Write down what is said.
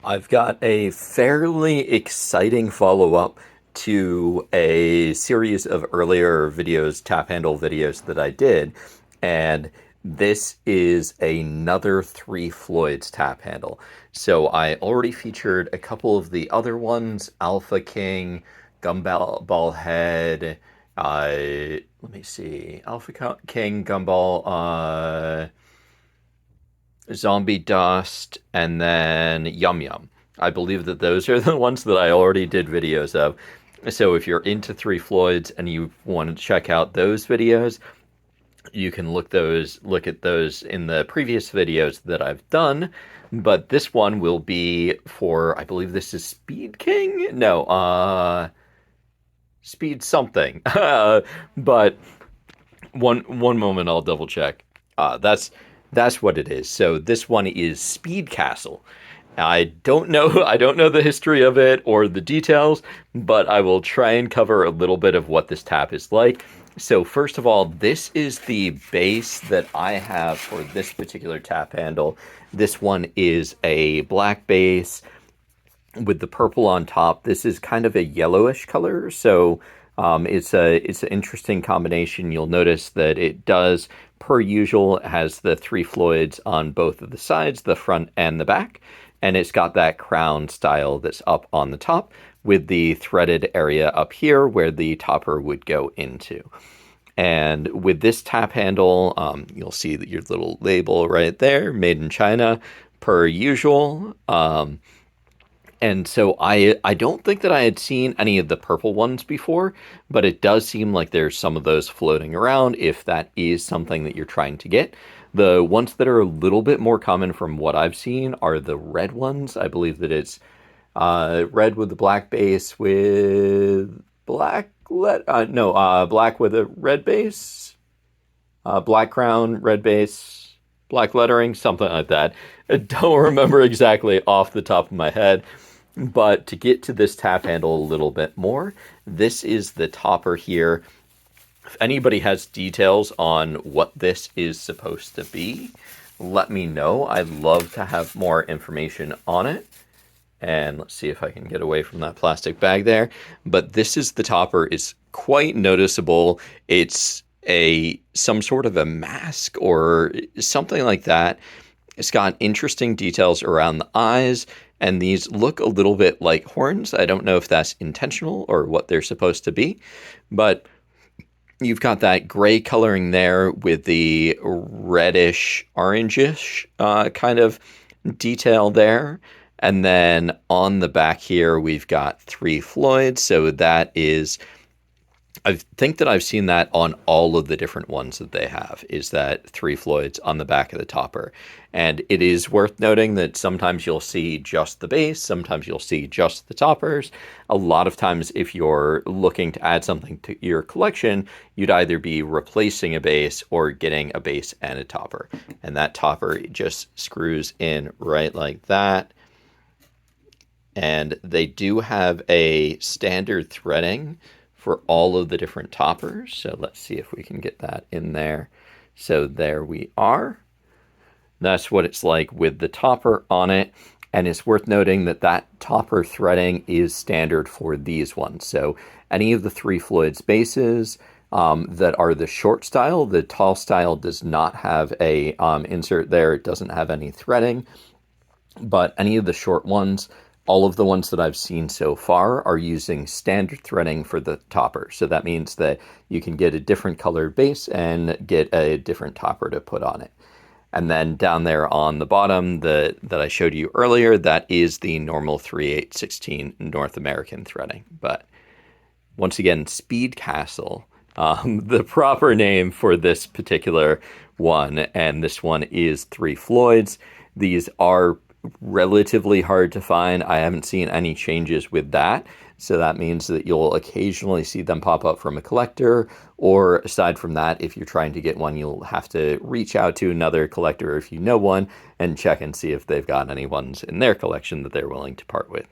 I've got a fairly exciting follow-up to a series of earlier videos, tap handle videos that I did, and this is another three Floyds tap handle. So I already featured a couple of the other ones, Alpha King, Gumball Head, let me see, King, Gumball, Zombie Dust, and then Yum Yum. I believe that those are the ones that I already did videos of. So if you're into Three Floyds and you want to check out those videos, you can look at those in the previous videos that I've done. But this one will be for, I believe this is Speed King? No, Speed something. But one moment, I'll double check. That's what it is. So this one is Speed Castle. I don't know I don't know the history of it or the details, but I will try and cover a little bit of what this tap is like. So first of all, this is the base that I have for this particular tap handle. This one is a black base with the purple on top. This is kind of a yellowish color, so it's an interesting combination. You'll notice that it does, per usual, it has the three Floyds on both of the sides, the front and the back, and it's got that crown style that's up on the top with the threaded area up here where the topper would go into. And with this tap handle, you'll see that your little label right there, made in China, per usual. And so I don't think that I had seen any of the purple ones before, but it does seem like there's some of those floating around if that is something that you're trying to get. The ones that are a little bit more common from what I've seen are the red ones. I believe that it's red with the black base with black black with a red base, black crown, red base, black lettering, something like that. I don't remember exactly off the top of my head. But to get to this tap handle a little bit more, this is the topper here. If anybody has details on what this is supposed to be, let me know. I'd love to have more information on it. And let's see if I can get away from that plastic bag there. But this is the topper. It's quite noticeable. It's some sort of a mask or something like that. It's got interesting details around the eyes, and these look a little bit like horns. I don't know if that's intentional or what they're supposed to be, but you've got that gray coloring there with the reddish, orangish kind of detail there. And then on the back here, we've got three Floyds. So that is, I think that I've seen that on all of the different ones that they have, is that three Floyds on the back of the topper. And it is worth noting that sometimes you'll see just the base, sometimes you'll see just the toppers. A lot of times, if you're looking to add something to your collection, you'd either be replacing a base or getting a base and a topper. And that topper just screws in right like that. And they do have a standard threading for all of the different toppers. So let's see if we can get that in there. So there we are. That's what it's like with the topper on it. And it's worth noting that that topper threading is standard for these ones. So any of the three Floyds bases that are the short style, the tall style does not have a insert there. It doesn't have any threading. But any of the short ones, all of the ones that I've seen so far are using standard threading for the topper. So that means that you can get a different colored base and get a different topper to put on it. And then down there on the bottom that I showed you earlier, that is the normal 3/8/16 North American threading. But once again, Speed Castle, the proper name for this particular one, and this one is three Floyds. These are relatively hard to find. I haven't seen any changes with that. So that means that you'll occasionally see them pop up from a collector, or aside from that, if you're trying to get one, you'll have to reach out to another collector if you know one and check and see if they've got any ones in their collection that they're willing to part with.